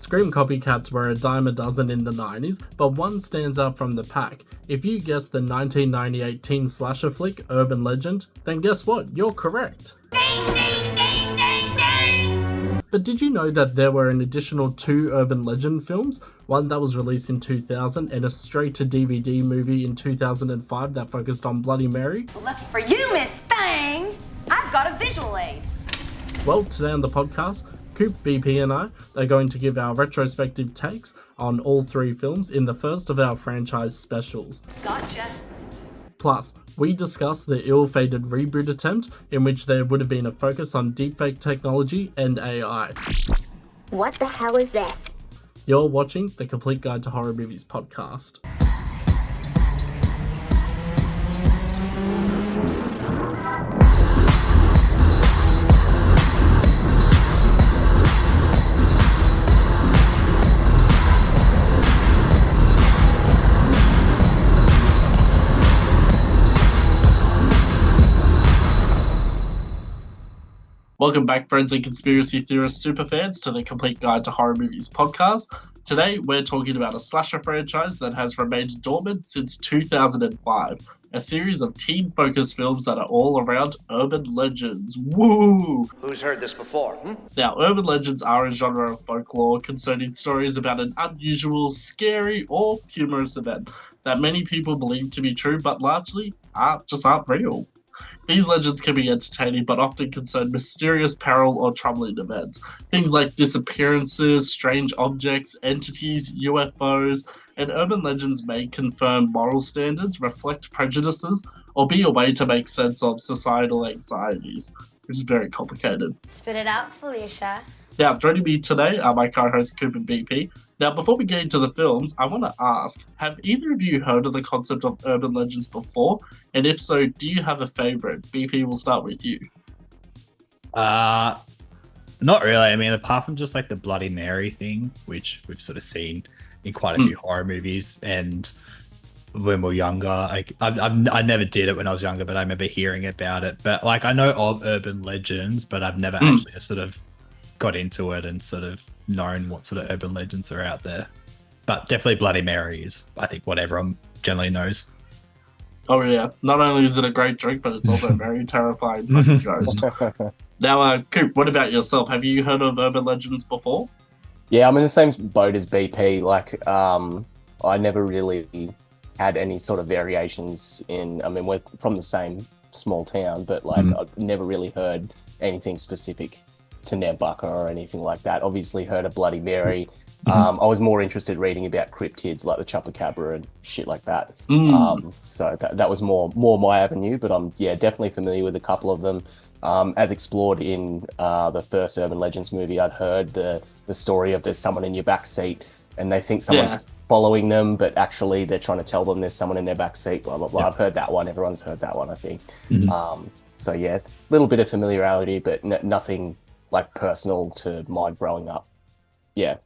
Scream copycats were a dime a dozen in the 90s, but one stands out from the pack. If you guessed the 1998 teen slasher flick Urban Legend, then guess what? You're correct. Ding, ding, ding, ding, ding. But did you know that there were an additional 2 Urban Legend films? One that was released in 2000 and a straight-to-DVD movie in 2005 that focused on Bloody Mary? Well, lucky for you, Miss Thing, I've got a visual aid. Well, today on the podcast, Coop, BP and I are going to give our retrospective takes on all 3 films in the first of our franchise specials. Gotcha. Plus, we discuss the ill-fated reboot attempt in which there would have been a focus on deepfake technology and AI. What the hell is this? You're watching the Complete Guide to Horror Movies podcast. Welcome back, friends and conspiracy theorist superfans, to the Complete Guide to Horror Movies podcast. Today, we're talking about a slasher franchise that has remained dormant since 2005, a series of teen-focused films that are all around urban legends. Woo! Who's heard this before? Now, urban legends are a genre of folklore concerning stories about an unusual, scary, or humorous event that many people believe to be true, but largely aren't real. These legends can be entertaining, but often concern mysterious peril or troubling events. Things like disappearances, strange objects, entities, UFOs, and urban legends may confirm moral standards, reflect prejudices, or be a way to make sense of societal anxieties, which is very complicated. Spit it out, Felicia. Now, joining me today are my co-host Coop and BP. Now, before we get into the films, I want to ask, have either of you heard of the concept of urban legends before? And if so, do you have a favourite? BP, we'll start with you. Not really. I mean, apart from just like the Bloody Mary thing, which we've sort of seen in quite a few horror movies, and when we were younger, I never did it when I was younger, but I remember hearing about it. But like, I know of urban legends, but I've never actually sort of got into it and sort of known what sort of urban legends are out there. But definitely Bloody Mary is, I think, what everyone generally knows. Oh yeah, not only is it a great drink, but it's also a very terrifying fucking ghost. Now, Coop, what about yourself? Have you heard of urban legends before? Yeah, I'm in the same boat as BP. Like, I never really had any sort of variations in, I mean, we're from the same small town, but like, I've never really heard anything specific to Nambucca or anything like that. Obviously heard of Bloody Mary. I was more interested reading about cryptids like the Chupacabra and shit like that. So that was more my avenue, but I'm definitely familiar with a couple of them. As explored in the first Urban Legends movie, I'd heard the story of there's someone in your back seat and they think someone's following them, but actually they're trying to tell them there's someone in their back seat, blah, blah, blah. I've heard that one. Everyone's heard that one, I think. So yeah, a little bit of familiarity, but nothing like personal to my growing up. Yeah.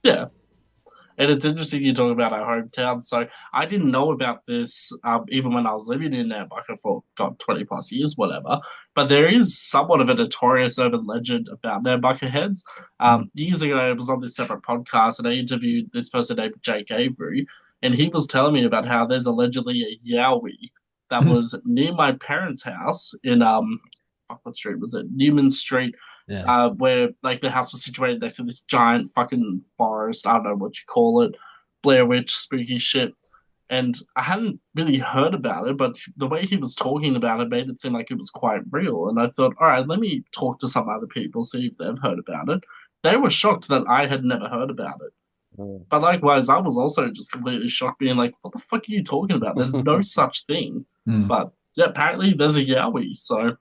And it's interesting you talk about our hometown. So I didn't know about this even when I was living in Nambucca for 20 plus years, whatever. But there is somewhat of a notorious urban legend about Nambucca heads. Years ago, I was on this separate podcast and I interviewed this person named Jake Avery, and he was telling me about how there's allegedly a Yowie that was near my parents' house in what street was it? Newman Street. Where like the house was situated next to this giant fucking forest. I don't know what you call it, Blair Witch, spooky shit. And I hadn't really heard about it, but the way he was talking about it made it seem like it was quite real. And I thought, all right, let me talk to some other people, see if they've heard about it. They were shocked that I had never heard about it. But likewise, I was also just completely shocked, being like, what the fuck are you talking about? There's no such thing. But yeah, apparently there's a Yowie. So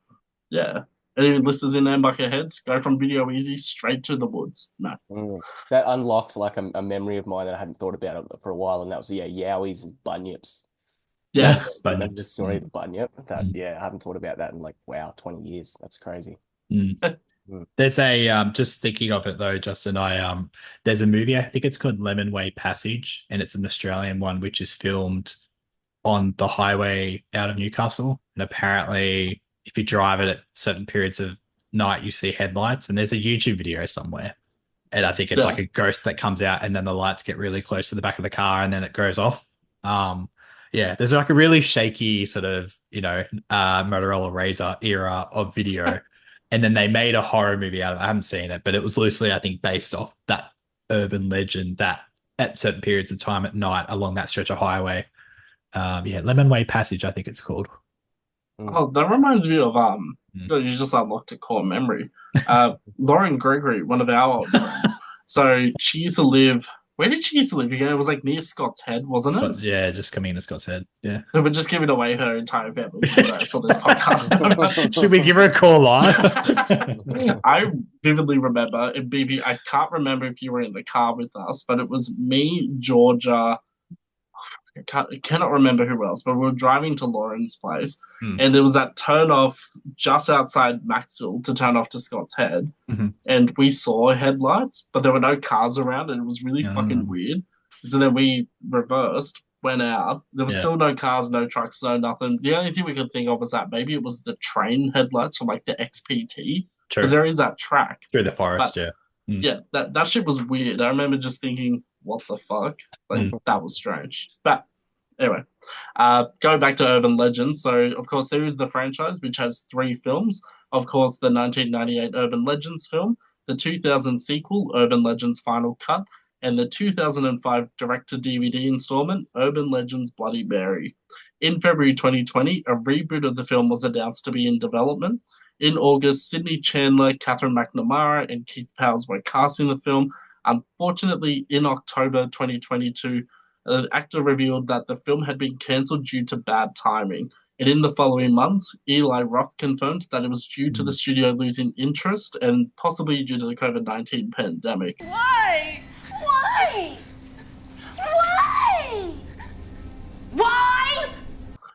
yeah. Any listeners in Nambucca heads, go from Video Easy straight to the woods. No. That unlocked like a memory of mine that I hadn't thought about it for a while, and that was Yowies and bunyips. Yes. I remember the story of the bunyip. I haven't thought about that in like 20 years. That's crazy. There's a just thinking of it though, Justin. There's a movie, I think it's called Lemon Way Passage, and it's an Australian one which is filmed on the highway out of Newcastle, and apparently if you drive it at certain periods of night, you see headlights, and there's a YouTube video somewhere and I think it's Yeah. like a ghost that comes out, and then the lights get really close to the back of the car, and then it goes off. Yeah, there's like a really shaky sort of, Motorola Razr era of video, and then they made a horror movie out of it. I haven't seen it, but it was loosely, I think, based off that urban legend that at certain periods of time at night along that stretch of highway, yeah, Lemon Way Passage, I think it's called. Oh, that reminds me of Mm. you just unlocked a core memory. Lauren Gregory, one of our old friends. So she used to live. Where did she used to live again? It was like near Scott's Head, wasn't it? Scott's, yeah, just coming to Scott's Head. Yeah. We're just giving away her entire family's address on this podcast. Should we give her a call live? I vividly remember, and BB, I can't remember if you were in the car with us, but it was me, Georgia. I cannot remember who else, but we were driving to Lauren's place, Hmm. and it was that turn off just outside Maxwell to turn off to Scott's Head, Mhm. and we saw headlights, but there were no cars around, and it was really fucking weird. So then we reversed, went out. There was Yeah. still no cars, no trucks, no nothing. The only thing we could think of was that maybe it was the train headlights from like the XPT, True. because there is that track. Through the forest, But yeah. Mm. yeah, that shit was weird. I remember just thinking, what the fuck? Like, that was strange. But anyway, going back to urban legends. So, of course, there is the franchise, which has 3 films. Of course, the 1998 Urban Legends film, the 2000 sequel, Urban Legends Final Cut, and the 2005 direct-to-DVD installment, Urban Legends Bloody Mary. In February 2020, a reboot of the film was announced to be in development. In August, Sydney Chandler, Catherine McNamara, and Keith Powers were cast in the film. Unfortunately, in October 2022, the actor revealed that the film had been cancelled due to bad timing. And in the following months, Eli Roth confirmed that it was due to the studio losing interest and possibly due to the COVID-19 pandemic. Why? Why? Why? Why?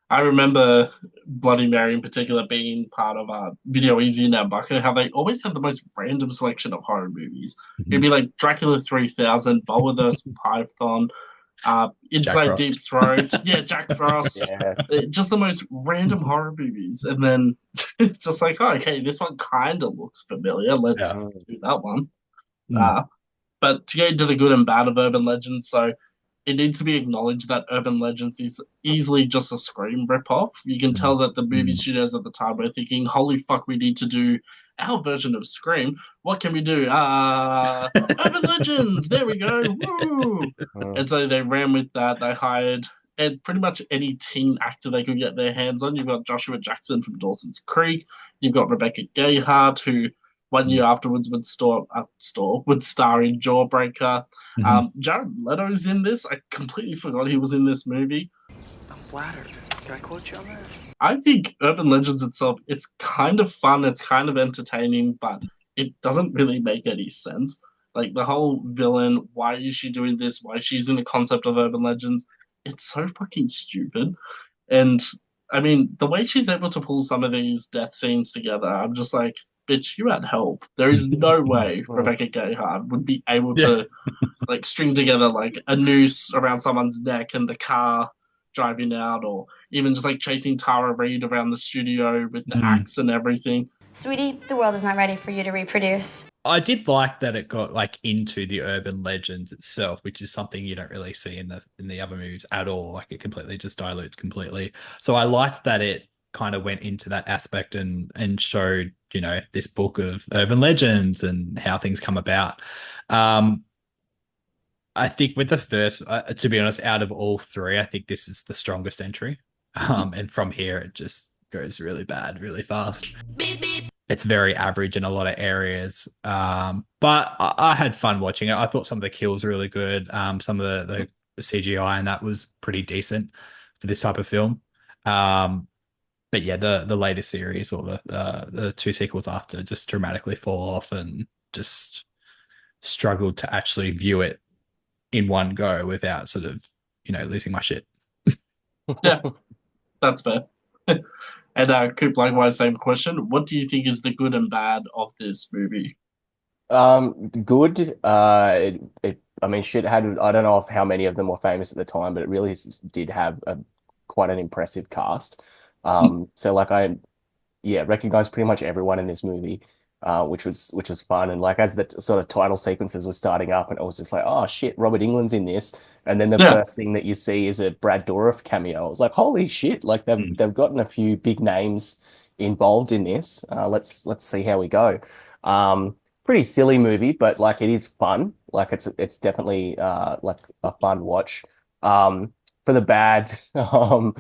I remember Bloody Mary in particular being part of Video Easy and Nambucca, how they always had the most random selection of horror movies. It'd be like Dracula 3000, Boa the Python, Inside Frost. Deep Throat, yeah, Jack Frost, just the most random horror movies. And then it's just like, oh, okay, this one kind of looks familiar. Let's do that one. But to get into the good and bad of urban legends, so it needs to be acknowledged that urban legends is easily just a Scream ripoff. You can tell that the movie studios at the time were thinking, holy fuck, we need to do our version of Scream. What can we do? Urban legends, there we go. Woo! And so they ran with that. They hired and pretty much any teen actor they could get their hands on. You've got Joshua Jackson from Dawson's Creek. You've got Rebecca Gayheart, who 1 year afterwards would star in Jawbreaker. Jared Leto's in this. I completely forgot he was in this movie. I'm flattered. Can I quote you on that? I think Urban Legends itself, it's kind of fun, it's kind of entertaining, but it doesn't really make any sense. Like the whole villain, why is she doing this? Why is she using the concept of Urban Legends? It's so fucking stupid. And I mean, the way she's able to pull some of these death scenes together, I'm just like, bitch, you had help. There is no way Rebecca Gayheart would be able to like string together like a noose around someone's neck and the car driving out, or even just like chasing Tara Reid around the studio with the axe and everything. Sweetie, the world is not ready for you to reproduce. I did like that it got like into the urban legends itself, which is something you don't really see in the other movies at all. Like it completely just dilutes completely. So I liked that it kind of went into that aspect and showed, this book of urban legends and how things come about. I think with the first, to be honest, out of all 3, I think this is the strongest entry. And from here, it just goes really bad, really fast. It's very average in a lot of areas. But I had fun watching it. I thought some of the kills were really good. Some of the CGI and that was pretty decent for this type of film. But yeah, the latest series or the 2 sequels after just dramatically fall off and just struggled to actually view it in one go without sort of, losing my shit. Yeah, that's fair. And Coop, likewise, same question. What do you think is the good and bad of this movie? Good. I mean, shit had, I don't know how many of them were famous at the time, but it really did have quite an impressive cast. So like recognize pretty much everyone in this movie. which was fun. And like as the sort of title sequences were starting up, and it was just like, oh shit, Robert Englund's in this. And then the Yeah. first thing that you see is a Brad Dourif cameo. I was like, holy shit! Like they've gotten a few big names involved in this. Let's see how we go. Pretty silly movie, but like it is fun. Like it's definitely like a fun watch. For the bad, so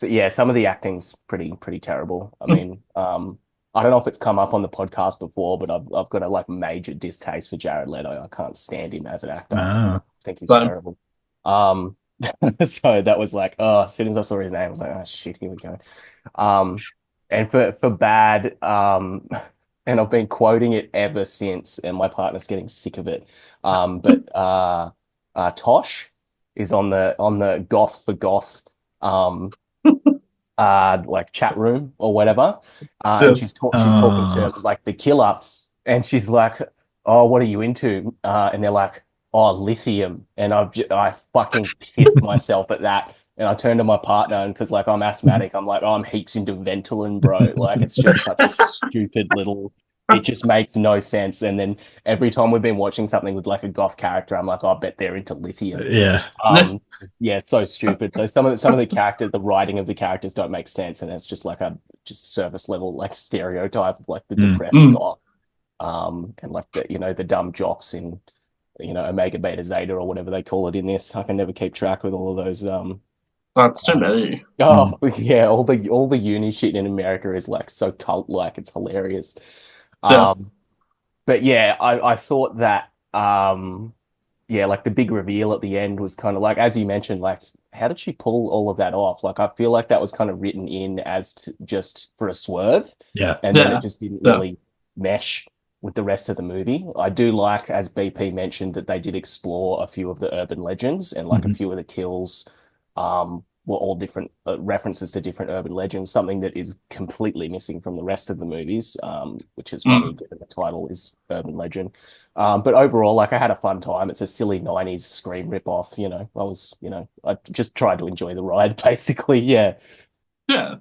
yeah, some of the acting's pretty terrible. I mean, I don't know if it's come up on the podcast before, but I've got a like major distaste for Jared Leto. I can't stand him as an actor. I Oh. think he's So terrible. Um, so that was like, oh, as soon as I saw his name, I was like, oh shit, here we go. Um, and for bad, and I've been quoting it ever since, and my partner's getting sick of it. But Tosh is on the Goth for Goth like chat room or whatever, yeah. and she's talking to like the killer, and she's like, "Oh, what are you into?" And they're like, "Oh, lithium," and I fucking pissed myself at that. And I turned to my partner, and because like I'm asthmatic, I'm like, "Oh, I'm heaps into Ventolin, bro." Like it's just such a stupid little. It just makes no sense. And then every time we've been watching something with like a goth character, I'm like, oh, I bet they're into lithium. Yeah. Um, yeah, so stupid. So some of the characters, the writing of the characters don't make sense, and it's just like a just surface level like stereotype of like the depressed Mm. goth, and like the dumb jocks in Omega Beta Zeta or whatever they call it in this. I can never keep track with all of those. That's too Uh, many. oh yeah, all the uni shit in America is like so cult like. It's hilarious. Yeah. Um, but yeah, I thought that yeah, like the big reveal at the end was kind of like, as you mentioned, like how did she pull all of that off? Like I feel like that was kind of written in as just for a swerve, Yeah. and then it Yeah. just didn't Yeah. really mesh with the rest of the movie. I do like, as BP mentioned, that they did explore a few of the urban legends, and like a Mhm. few of the kills were all different references to different urban legends, something that is completely missing from the rest of the movies, which is funny Mm. given the title is urban legend. But overall, like I had a fun time. It's a silly 90s Scream ripoff, I just tried to enjoy the ride, basically. Yeah. Yeah.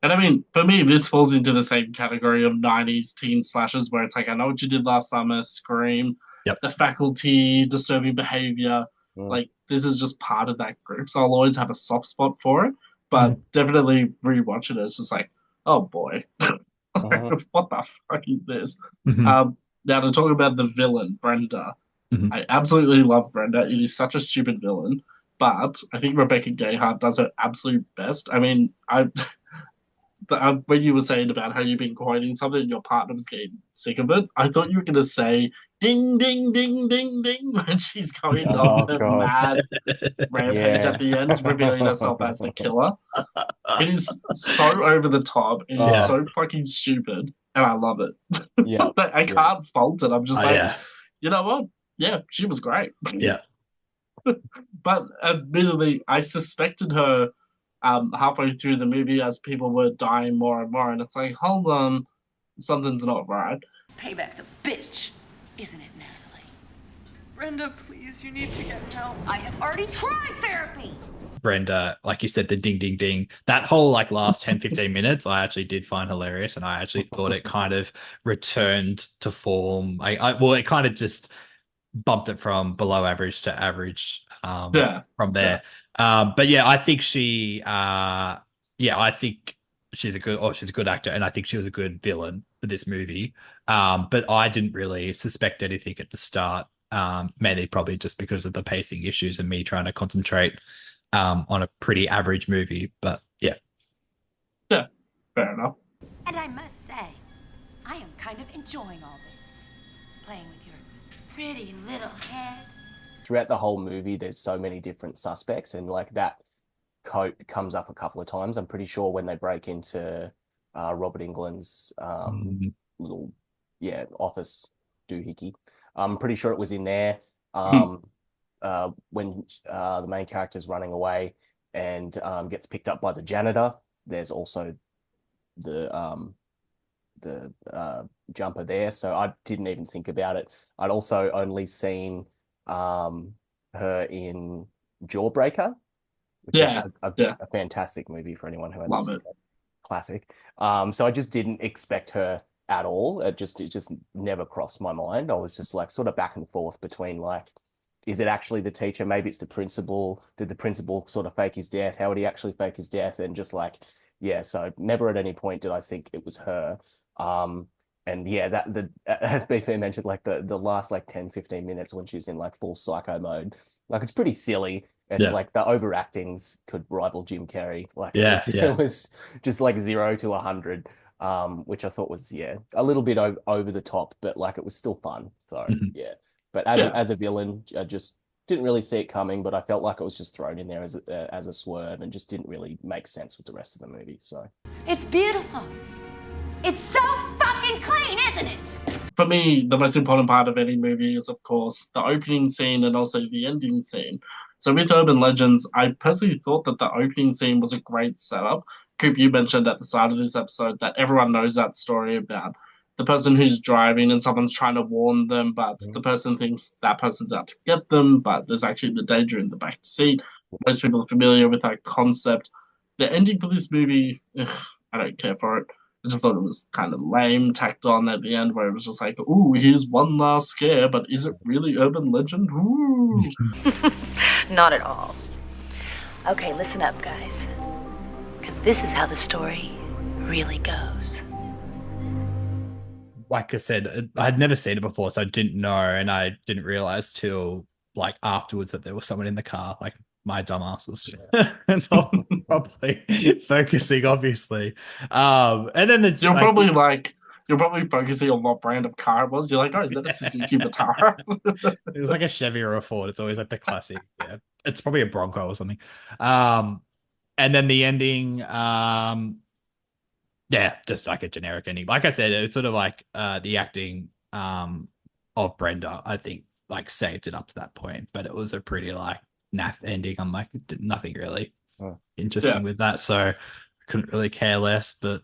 And I mean, for me, this falls into the same category of 90s teen slashers where it's like, I know what you did last summer, Scream, Yep. The Faculty, Disturbing Behavior. Mm. Like, this is just part of that group. So I'll always have a soft spot for it. But Mm. definitely rewatching it, it's just like, oh boy, Mhm. what the fuck is this? Mhm. Now, to talk about the villain, Brenda, Mhm. I absolutely love Brenda. It is such a stupid villain. But I think Rebecca Gayheart does her absolute best. I mean, when you were saying about how you've been quoting something and your partner was getting sick of it, I thought you were going to say ding, ding, ding, ding, ding when she's going on Oh her God. mad rampage at Yeah. the end, revealing herself as the killer. It is so over the top. It is Yeah. Oh, so fucking stupid, and I love it. yeah. But I Yeah. can't fault it. I'm just Oh like, yeah. you know what? Yeah, she was great. Yeah. But admittedly, I suspected her halfway through the movie as people were dying more and more, and it's like, hold on, something's not right. Payback's a bitch, isn't it, Natalie? Brenda, please, you need to get help. I have already tried therapy. Brenda, like you said, the ding ding ding, that whole like last 10, 15 minutes, I actually did find hilarious. And I actually thought it kind of returned to form. Well, it kind of just bumped it from below average to average Yeah, from yeah, there. But yeah, I think she's a good actor, and I think she was a good villain for this movie. But I didn't really suspect anything at the start. Mainly probably just because of the pacing issues and me trying to concentrate on a pretty average movie. But yeah. yeah. Fair enough. And I must say, I am kind of enjoying all this. Playing with your pretty little head. Throughout the whole movie, there's so many different suspects, and like that coat comes up a couple of times. I'm pretty sure when they break into Robert Englund's little office doohickey. I'm pretty sure it was in there. When the main character's running away and gets picked up by the janitor, there's also the jumper there. So I didn't even think about it. I'd also only seen her in Jawbreaker, which is Yeah, yeah, a fantastic movie for anyone who hasn't love seen it. it. Classic. So I just didn't expect her at all. It just never crossed my mind. I was just like sort of back and forth between like, is it actually the teacher? Maybe it's the principal. Did the principal sort of fake his death? How would he actually fake his death? And just like, yeah, so never at any point did I think it was her. Um, and yeah, as BP mentioned, like the last like 10, 15 minutes when she's in like full psycho mode, like it's pretty silly. It's Yeah. like the overactings could rival Jim Carrey. Like it Yeah, was yeah. it was just like 0 to 100, which I thought was a little bit over the top, but like it was still fun. So Mhm. yeah. But as Yeah. as a villain, I just didn't really see it coming, but I felt like it was just thrown in there as a swerve and just didn't really make sense with the rest of the movie. So It's beautiful. It's so fucking clean, isn't it? For me, the most important part of any movie is, of course, the opening scene and also the ending scene. So with Urban Legends, I personally thought that the opening scene was a great setup. Coop, you mentioned at the start of this episode that everyone knows that story about the person who's driving and someone's trying to warn them, but the person thinks that person's out to get them, but there's actually the danger in the back seat. Most people are familiar with that concept. The ending for this movie, ugh, I don't care for it. I just thought it was kind of lame, tacked on at the end, where it was just like, "Ooh, here's one last scare, but is it really urban legend?" Ooh. Not at all. Okay, listen up, guys. Because this is how the story really goes. Like I said, I had never seen it before, so I didn't know, and I didn't realize till like afterwards that there was someone in the car. Like my dumbass was not probably focusing, obviously. And then the You're like probably like, you're probably focusing on what brand of car it was. You're like, "Oh, is that a Suzuki Vitara?" it was like a Chevy or a Ford. It's always like the classic. Yeah, it's probably a Bronco or something. Um, and then the ending. Yeah, just like a generic ending. Like I said, it's sort of like the acting of Brenda, I think, like saved it up to that point. But it was a pretty like naff ending. I'm like, nothing really Yeah. interesting with that. So I couldn't really care less, but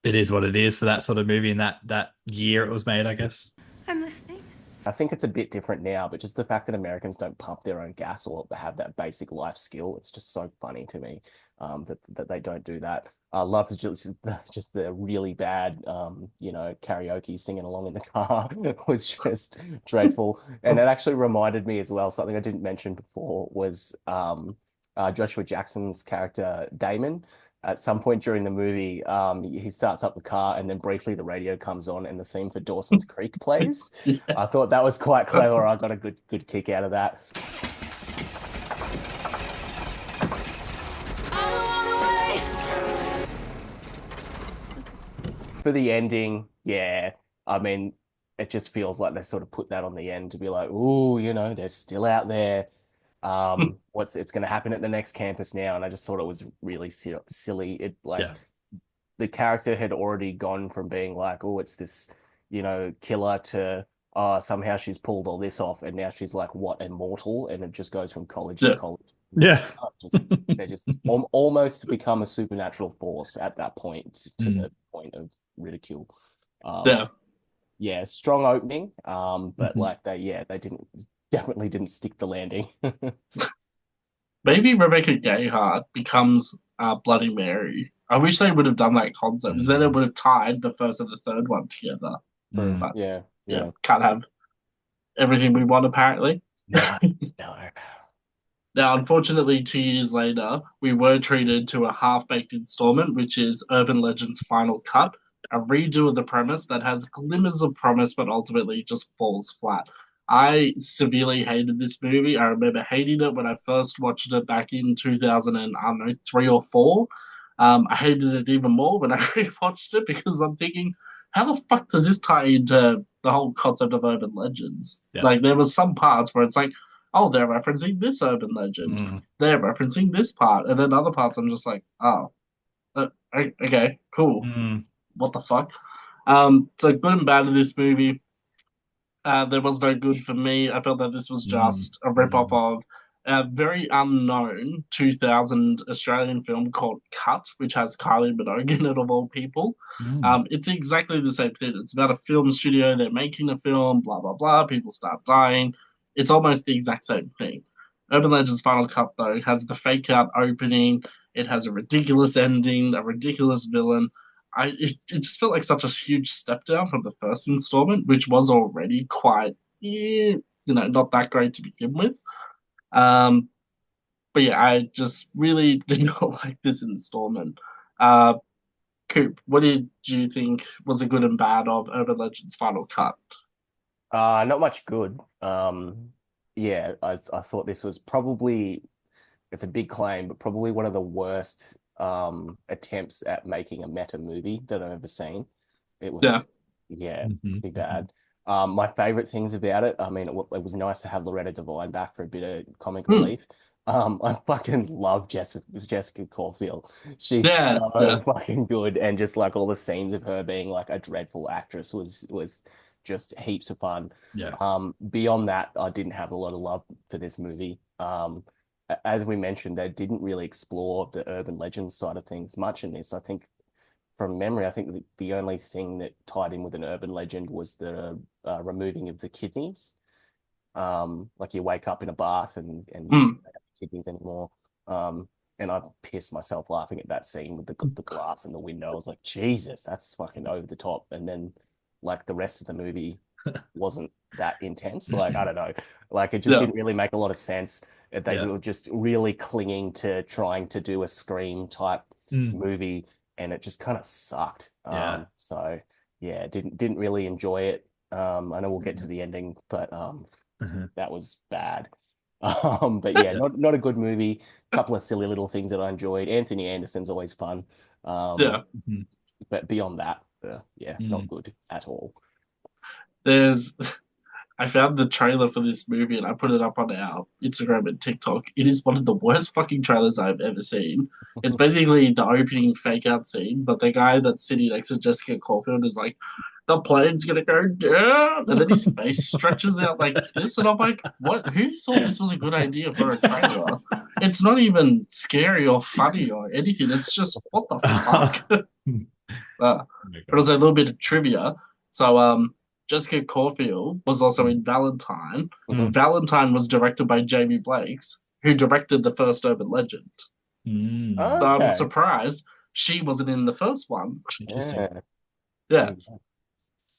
it is what it is for that sort of movie in that year it was made, I guess. I'm listening. I think it's a bit different now, but just the fact that Americans don't pump their own gas or have that basic life skill, it's just so funny to me that they don't do that. I love just the really bad, karaoke singing along in the car. It was just dreadful. And it actually reminded me as well, something I didn't mention before was Joshua Jackson's character, Damon. At some point during the movie, he starts up the car and then briefly the radio comes on and the theme for Dawson's Creek plays. Yeah. I thought that was quite clever. I got a good kick out of that. For the ending, yeah, I mean, it just feels like they sort of put that on the end to be like, ooh, they're still out there. It's going to happen at the next campus now, and I just thought it was really silly. It like Yeah. the character had already gone from being like, oh, it's this, killer to somehow she's pulled all this off, and now she's like, what, immortal? And it just goes from college to Yeah. college. Yeah. They just almost become a supernatural force at that point to the point of ridicule. Yeah. Yeah, strong opening. But Mhm. like they definitely didn't stick the landing. Maybe Rebecca Gayheart becomes Bloody Mary. I wish they would have done that concept, because then it would have tied the first and the third one together. Mm. But Yeah, yeah, yeah. can't have everything we want, apparently. No, no. Now, unfortunately, 2 years later, we were treated to a half-baked installment, which is Urban Legends Final Cut, a redo of the premise that has glimmers of promise, but ultimately just falls flat. I severely hated this movie. I remember hating it when I first watched it back in 2000 and, I don't know, 3 or 4. I hated it even more when I rewatched it because I'm thinking, how the fuck does this tie into the whole concept of urban legends? Yeah. Like, there was some parts where it's like, oh, they're referencing this urban legend. Mm. They're referencing this part. And then other parts, I'm just like, oh, okay, cool. Mm. What the fuck? So good and bad of this movie. There was no good for me. I felt that this was just a rip-off of a very unknown 2000 Australian film called Cut, which has Kylie Minogue in it, of all people. It's exactly the same thing. It's about a film studio. They're making a film, blah, blah, blah. People start dying. It's almost the exact same thing. Urban Legends Final Cut, though, has the fake out opening. It has a ridiculous ending, a ridiculous villain. it just felt like such a huge step down from the first installment, which was already quite, not that great to begin with. Um, but yeah, I just really did not like this installment. Uh, Coop, what did you think was the good and bad of Urban Legends Final Cut? Not much good. Yeah, I thought this was probably, it's a big claim, but probably one of the worst attempts at making a meta movie that I've ever seen. It Yeah. was, yeah, Mhm. pretty bad. My favorite things about it, I mean, it was nice to have Loretta Devine back for a bit of comic Hmm. relief. I fucking love Jessica Caulfield. She's Yeah, yeah, so fucking good, and just like all the scenes of her being like a dreadful actress was just heaps of fun. Yeah. Beyond that, I didn't have a lot of love for this movie. As we mentioned, they didn't really explore the urban legend side of things much in this. I think from memory, I think the only thing that tied in with an urban legend was the removing of the kidneys. Like you wake up in a bath and you Hmm. don't have kidneys anymore. And I pissed myself laughing at that scene with the glass in the window. I was like, Jesus, that's fucking over the top. And then like the rest of the movie wasn't that intense. Like, I don't know. Like it just yeah, didn't really make a lot of sense. They Yeah. were just really clinging to trying to do a Scream type Mm. movie, and it just kind of sucked. Yeah. So yeah, didn't really enjoy it. I know we'll get to the ending, but Mhm. that was bad. But yeah, Yeah. not a good movie. A couple of silly little things that I enjoyed. Anthony Anderson's always fun. yeah. Mhm. But beyond that, yeah, not Mm. good at all. There's I found the trailer for this movie and I put it up on our Instagram and TikTok. It is one of the worst fucking trailers I've ever seen. It's basically the opening fake out scene, but the guy that's sitting next to Jessica Caulfield is like, the plane's gonna go down, and then his face stretches out like this, and I'm like, what? Who thought this was a good idea for a trailer? It's not even scary or funny or anything. It's just what the fuck. Oh my But God. also a little bit of trivia. So, Jessica Caulfield was also Mm. in Valentine. Mhm. Valentine was directed by Jamie Blakes, who directed the first Urban Legend. Mm. So I'm Okay. surprised she wasn't in the first one. Interesting. Yeah. Yeah,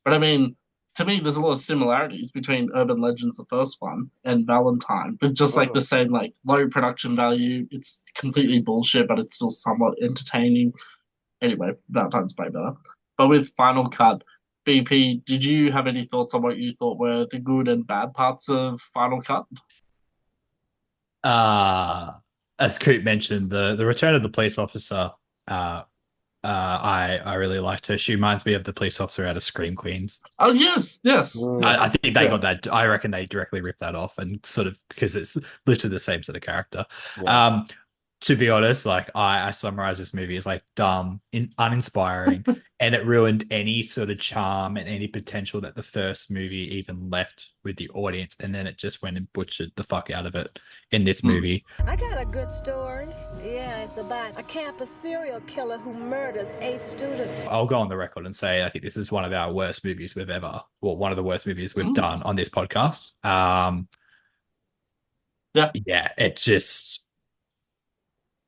but I mean, to me, there's a lot of similarities between Urban Legends, the first one, and Valentine, with just like the Mhm. same like low production value. It's completely bullshit, but it's still somewhat entertaining. Anyway, Valentine's way better. But with Final Cut, BP, did you have any thoughts on what you thought were the good and bad parts of Final Cut? Uh, as Coop mentioned, the return of the police officer, I really liked her. She reminds me of the police officer out of Scream Queens. Oh yes, yes, Mm. yeah, I think they yeah, got that. I reckon they directly ripped that off and sort of because it's literally the same sort of character. Yeah. Um, to be honest, like I summarize this movie as like dumb, uninspiring, and it ruined any sort of charm and any potential that the first movie even left with the audience. And then it just went and butchered the fuck out of it in this Hmm. movie. I got a good story. Yeah, it's about a campus serial killer who murders 8 students. I'll go on the record and say I think this is one of our worst movies we've ever, well, one of the worst movies we've done on this podcast. yeah. Yeah, it just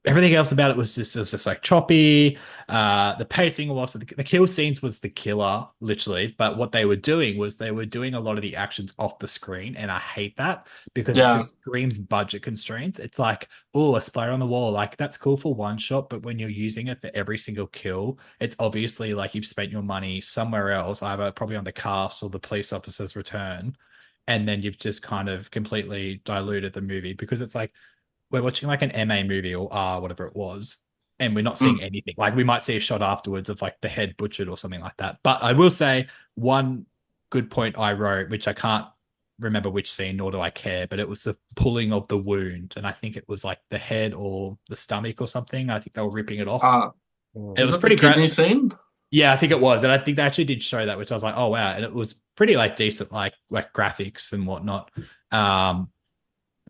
everything else about it was just like choppy. The pacing was the kill scenes was the killer, literally. But what they were doing was they were doing a lot of the actions off the screen, and I hate that because it Yeah. just screams budget constraints. It's like, oh, a splatter on the wall, like that's cool for one shot, but when you're using it for every single kill, it's obviously like you've spent your money somewhere else, either probably on the cast or the police officer's return, and then you've just kind of completely diluted the movie because it's like we're watching like an MA movie or R, whatever it was, and we're not seeing Mm. anything. Like we might see a shot afterwards of like the head butchered or something like that. But I will say one good point I wrote, which I can't remember which scene, nor do I care, but it was the pulling of the wound. And I think it was like the head or the stomach or something. I think they were ripping it off. It Is was it the pretty great. kidney scene? Yeah, I think it was. And I think they actually did show that, which I was like, oh wow. And it was pretty like decent, like graphics and whatnot.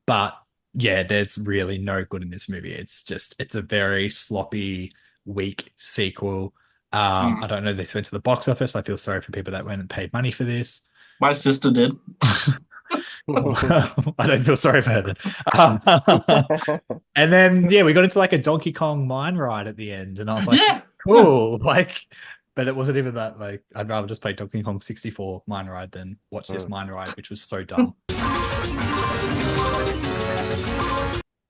But yeah, there's really no good in this movie. It's a very sloppy, weak sequel. I don't know. This went to the box office. I feel sorry for people that went and paid money for this. My sister did. I don't feel sorry for her then. And then yeah, we got into like a Donkey Kong mine ride at the end, and I was like, Yeah, cool. Like, but it wasn't even that. Like, I'd rather just play Donkey Kong 64 Mine Ride than watch this Mine Ride, which was so dumb.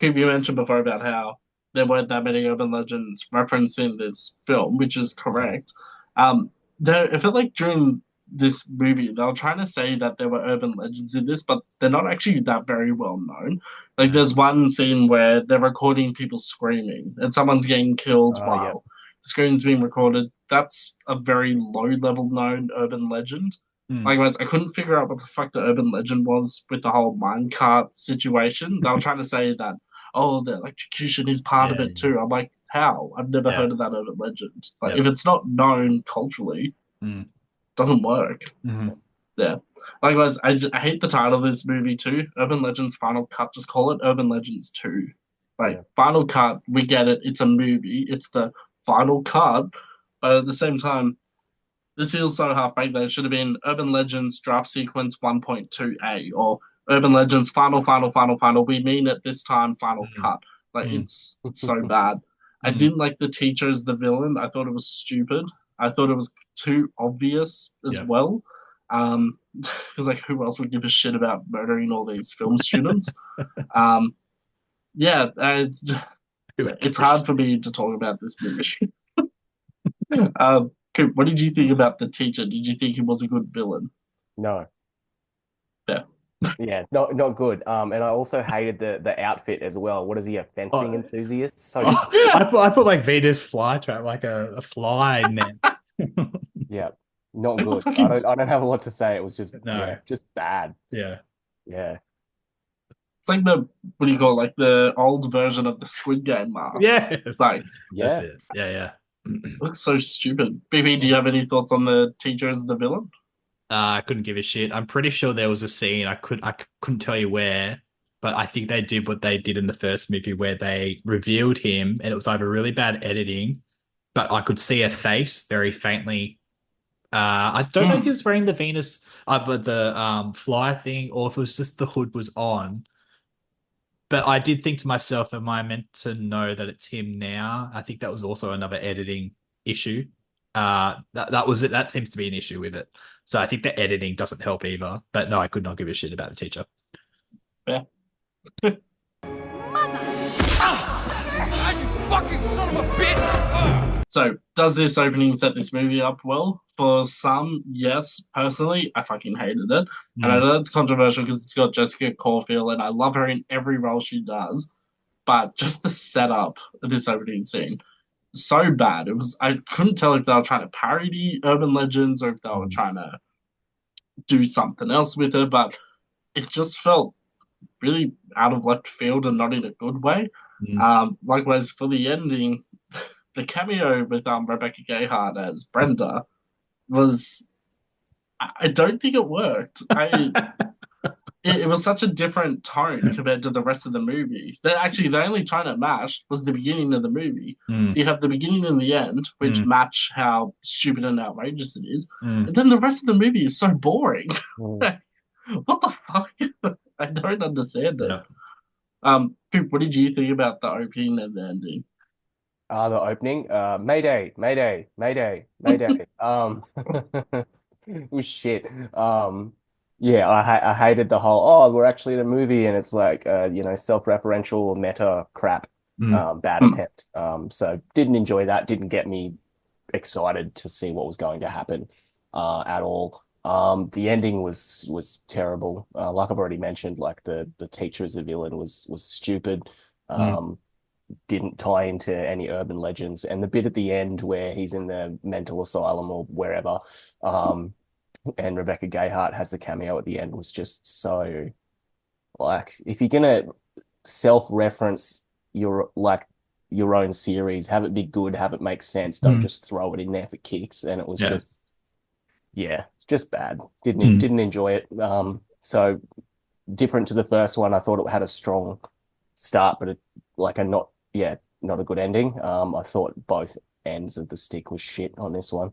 Coop, you mentioned before about how there weren't that many urban legends referencing this film, which is correct. I felt like during this movie, they were trying to say that there were urban legends in this, but they're not actually that very well known. Like, there's one scene where they're recording people screaming, and someone's getting killed while the scream's being recorded. That's a very low-level known urban legend. Likewise, I couldn't figure out what the fuck the urban legend was with the whole minecart situation. They were trying to say that, oh, the electrocution is part of it too. I'm like, how? I've never heard of that urban legend. Like, if it's not known culturally, it doesn't work. Yeah. Likewise, I hate the title of this movie too. Urban Legends Final Cut. Just call it Urban Legends 2. Like, Final Cut, we get it. It's a movie. It's the final cut. But at the same time, this feels so half-baked that it should have been Urban Legends Draft Sequence 1.2a or Urban Legends Final. We mean it this time, Final Cut. Like, it's so bad. I didn't like the teacher as the villain. I thought it was stupid. I thought it was too obvious as well. Because, like, who else would give a shit about murdering all these film students? It's hard for me to talk about this movie. Coop, what did you think about the teacher? Did you think he was a good villain? No. Yeah. Yeah, not good. And I also hated the outfit as well. What is he, a fencing enthusiast? So I put like Venus flytrap, like a fly net. Yeah, not Like, good. I don't have a lot to say. It was just just bad. Yeah. It's like what do you call it? Like the old version of the Squid Game mask. Yeah. Like, That's it. Yeah. It looks so stupid. BB, do you have any thoughts on the teacher as the villain? I couldn't give a shit. I'm pretty sure there was a scene. I couldn't tell you where, but I think they did what they did in the first movie where they revealed him, and it was either really bad editing, but I could see a face very faintly. I don't know if he was wearing the Venus, but the fly thing, or if it was just the hood was on. But I did think to myself, am I meant to know that it's him now? I think that was also another editing issue. That was it. That seems to be an issue with it. So I think the editing doesn't help either. But no, I could not give a shit about the teacher. Yeah. You fucking son of a bitch! So, does this opening set this movie up well? For some, yes. Personally, I fucking hated it. And I know it's controversial because it's got Jessica Caulfield, and I love her in every role she does. But just the setup of this opening scene, so bad. I couldn't tell if they were trying to parody urban legends or if they were trying to do something else with it, but it just felt really out of left field and not in a good way. Likewise, for the ending, the cameo with Rebecca Gayheart as Brenda I don't think it worked. It was such a different tone compared to the rest of the movie. The only tone it matched was the beginning of the movie. So you have the beginning and the end, which match how stupid and outrageous it is. And then the rest of the movie is so boring. What the fuck? I don't understand it. Coop, what did you think about the opening and the ending? The opening, Mayday. It was shit. Yeah, I hated the whole, we're actually in a movie and it's like, self-referential meta crap, bad attempt. So didn't enjoy that, didn't get me excited to see what was going to happen at all. The ending was terrible. Like I've already mentioned, like the teacher as the villain was stupid. Didn't tie into any urban legends. And the bit at the end where he's in the mental asylum or wherever, and Rebecca Gayheart has the cameo at the end was just so, like, if you're gonna self-reference your own series, have it be good, have it make sense. Don't just throw it in there for kicks. And it was just bad. Didn't enjoy it. So different to the first one, I thought it had a strong start, but not a good ending. I thought both ends of the stick was shit on this one.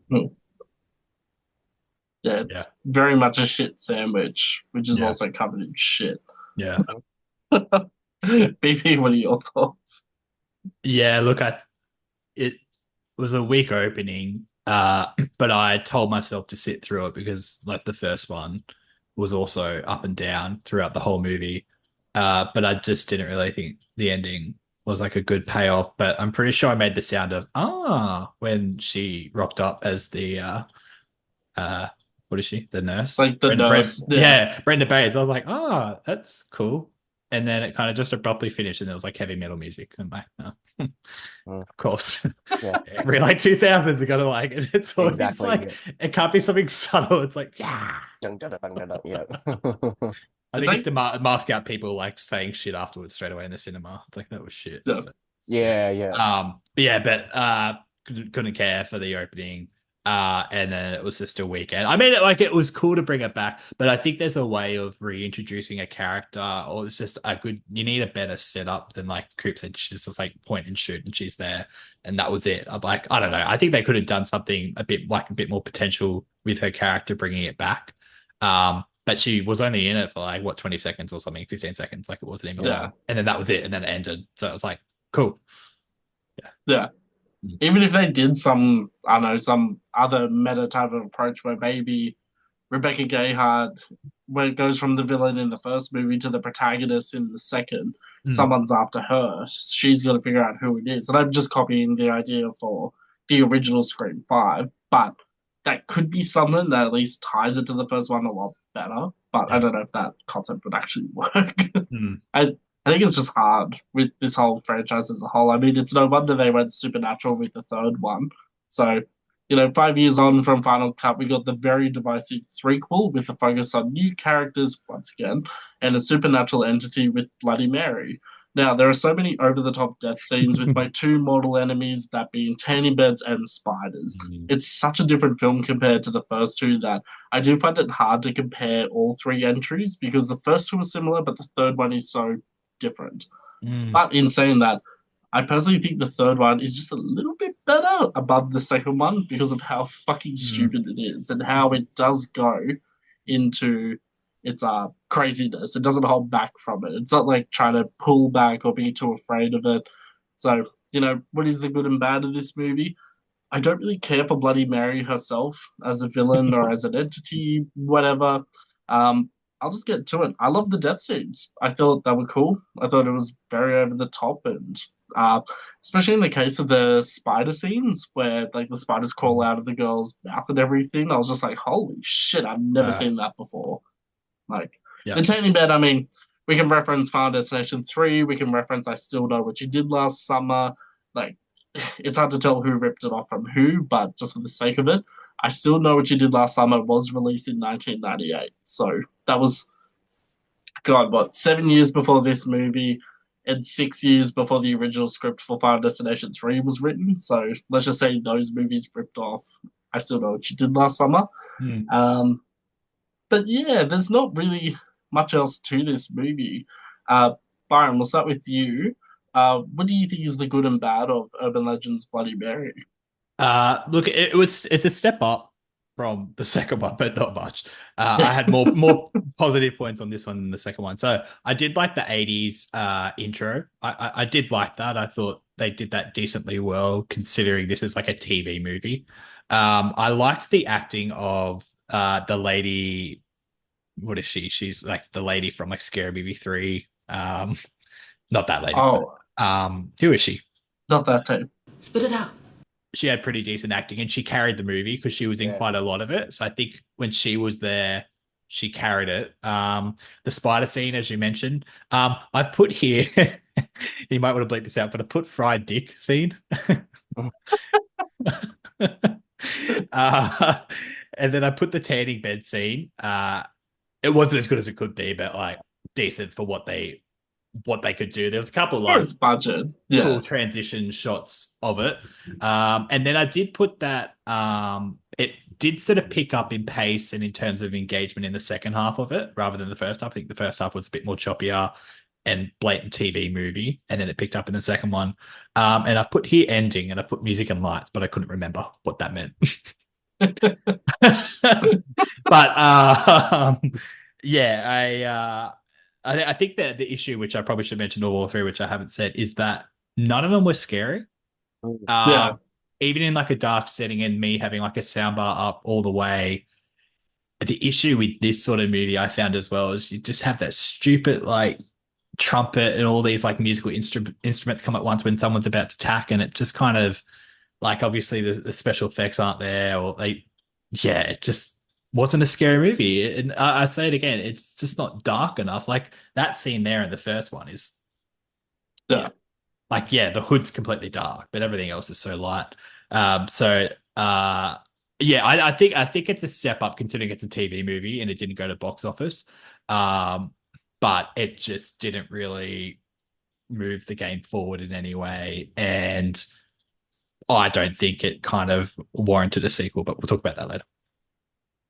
Yeah, it's very much a shit sandwich, which is also covered in shit. Yeah. BP, what are your thoughts? Yeah, look, it was a weak opening, but I told myself to sit through it because like the first one was also up and down throughout the whole movie. But I just didn't really think the ending was like a good payoff. But I'm pretty sure I made the sound of when she rocked up as the uh what is she? The nurse? Like the nurse. Yeah, Brenda Bayes. I was like, that's cool. And then it kind of just abruptly finished and it was like heavy metal music. And I'm like, of course. Yeah. Every like 2000s are gonna like it. It's always Exactly, like yeah. it can't be something subtle. It's like, yeah. Dun, dun, dun, dun, dun, yeah. I It's think it's like- to mask out people like saying shit afterwards straight away in the cinema. It's like that was shit. Yeah. So, Yeah. couldn't care for the opening. And then it was just a weekend. I mean, it was cool to bring it back, but I think there's a way of reintroducing a character, or it's just you need a better setup than like Coop said. She's just like point and shoot, and she's there, and that was it. I'm like, I don't know. I think they could have done something a bit more potential with her character, bringing it back. But she was only in it for like 20 seconds or something, 15 seconds. Like it wasn't even long. And then that was it, and then it ended. So it was like, cool. Yeah. Even if they did some other meta type of approach where maybe Rebecca Gayheart, where it goes from the villain in the first movie to the protagonist in the second, someone's after her. She's got to figure out who it is. And I'm just copying the idea for the original Scream 5, but that could be something that at least ties it to the first one a lot better. But I don't know if that concept would actually work. I think it's just hard with this whole franchise as a whole. I mean, it's no wonder they went supernatural with the third one. So, 5 years on from Final Cut, we got the very divisive threequel with a focus on new characters once again, and a supernatural entity with Bloody Mary. Now, there are so many over-the-top death scenes with my two mortal enemies, that being tanning beds and spiders. It's such a different film compared to the first two that I do find it hard to compare all three entries, because the first two are similar, but the third one is so different. But in saying that, I personally think the third one is just a little bit better above the second one because of how fucking stupid it is and how it does go into its craziness. It doesn't hold back from it. It's not like trying to pull back or be too afraid of it. So, what is the good and bad of this movie? I don't really care for Bloody Mary herself as a villain or as an entity, whatever. I'll just get to it. I love the death scenes. I thought they were cool. I thought it was very over the top, and especially in the case of the spider scenes where like the spiders crawl out of the girl's mouth and everything. I was just like, holy shit, I've never seen that before. Like the tanning bed. I mean, we can reference Final Destination 3. We can reference I Still Know What You Did Last Summer. Like, it's hard to tell who ripped it off from who, but just for the sake of it, I Still Know What You Did Last Summer was released in 1998. So that was, 7 years before this movie and 6 years before the original script for Final Destination 3 was written. So let's just say those movies ripped off I Still Know What You Did Last Summer. But yeah, there's not really much else to this movie. Byron, we'll start with you. What do you think is the good and bad of Urban Legends Bloody Mary? Look, it's a step up from the second one, but not much. I had more positive points on this one than the second one. So I did like the 80s intro. I did like that. I thought they did that decently well, considering this is like a TV movie. I liked the acting of the lady. What is she? She's like the lady from like Scary Movie 3. Not that lady. Oh. But, who is she? Not that too. Spit it out. She had pretty decent acting, and she carried the movie because she was in quite a lot of it. So I think when she was there, she carried it. The spider scene, as you mentioned, I've put here. You might want to bleep this out, but I put fried dick scene. And then I put the tanning bed scene. It wasn't as good as it could be, but like decent for what they could do. There was a couple like its budget, cool transition shots of it. And then I did put that it did sort of pick up in pace and in terms of engagement in the second half of it rather than the first half. I think the first half was a bit more choppier and blatant TV movie, and then it picked up in the second one. And I've put here ending, and I've put music and lights, but I couldn't remember what that meant. But I think that the issue, which I probably should mention all three, which I haven't said, is that none of them were scary. even in like a dark setting and me having like a soundbar up all the way, the issue with this sort of movie I found as well is you just have that stupid like trumpet and all these like musical instruments come at once when someone's about to attack, and it just kind of like obviously the special effects aren't there, or yeah, it just wasn't a scary movie. And I say it again, it's just not dark enough. Like that scene there in the first one is, Yeah. like, yeah, the hood's completely dark, but everything else is so light. So yeah, I think it's a step up considering it's a TV movie and it didn't go to box office. But it just didn't really move the game forward in any way. And I don't think it kind of warranted a sequel, but we'll talk about that later.